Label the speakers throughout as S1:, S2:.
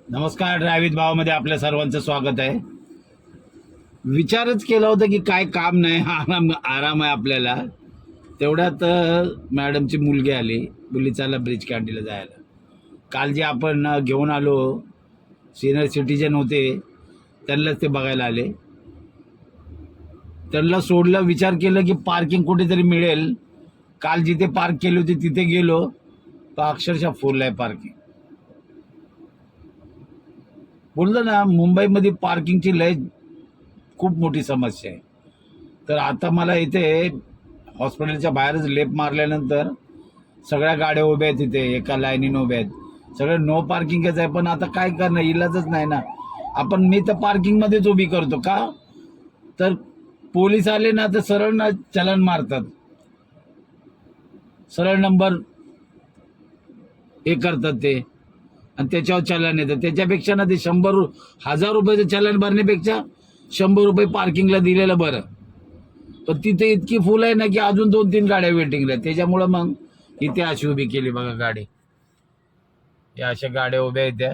S1: नमस्कार. ड्रायव्हित भावामध्ये आपल्या सर्वांचं स्वागत आहे. विचारच केला होता की काय काम नाही, आराम आहे आपल्याला. तेवढ्यात मॅडमची मुलगी आली, बोलली चला ब्रिज कँटीला जायला. काल जे आपण घेऊन आलो सिनियर सिटीजन होते, त्यांनाच ते बघायला आले. त्यांना सोडलं, विचार केलं की पार्किंग कुठेतरी मिळेल. काल जिथे पार्क केली होती तिथे गेलो, तर अक्षरशः फुल आहे पार्किंग. बोललं ना, मुंबईमध्ये पार्किंगची लय खूप मोठी समस्या आहे. तर आता मला इथे हॉस्पिटलच्या बाहेरच लेप मारल्यानंतर सगळ्या गाड्या उभ्या आहेत, तिथे एका लाईनीने उभ्या आहेत. सगळे नो पार्किंगच आहे. पण आता काय करणं, इलाजच नाही ना. मी तर पार्किंगमध्येच उभी करतो का, तर पोलीस आले ना तर सरळ ना चलन मारतात, सरळ नंबर हे करतात ते, आणि त्याच्यावर चलन येतं. त्याच्यापेक्षा ना ते 100,000 रुपयाचं चलन भरण्यापेक्षा 100 रुपये पार्किंगला दिलेलं बरं. पण तिथे इतकी फुल आहे ना की अजून 2-3 गाड्या वेटिंगला. त्याच्यामुळं मग इथे अशी उभी केली बघा गाडी. या अशा गाड्या उभ्या आहेत त्या.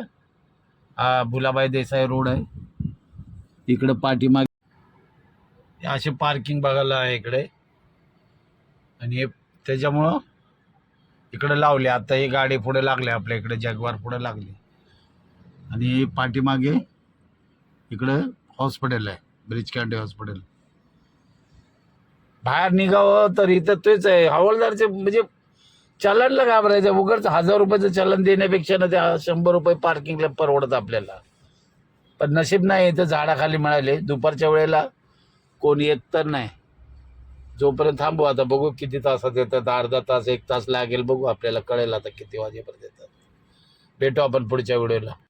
S1: हा भुलाबाई देसाई रोड आहे. इकडं पाठीमागे असे पार्किंग बघायला आहे इकडे. आणि हे त्याच्यामुळं इकडे लावले. आता ही गाडी पुढे लागली, आपल्या इकडे जगवार पुढे लागली. आणि पाठीमागे इकडं हॉस्पिटल आहे, ब्रिज कँटी हॉस्पिटल. बाहेर निघावं तर इथं तेच आहे, हवालदारचे म्हणजे चलनला घाबरायचं. उगाच 1,000 रुपयाचं चलन देण्यापेक्षा ना त्या 100 रुपये पार्किंगला परवडत आपल्याला. पण नशीब नाही, इथं झाडाखाली मिळाले. दुपारच्या वेळेला कोणी येत तर नाही. जोपर्यंत थांबू, आता बघू किती तासात येतात. अर्धा तास 1 तास लागेल, बघू, आपल्याला कळेल आता किती वाजेपर्यंत येतात. भेटू आपण पुढच्या व्हिडिओला.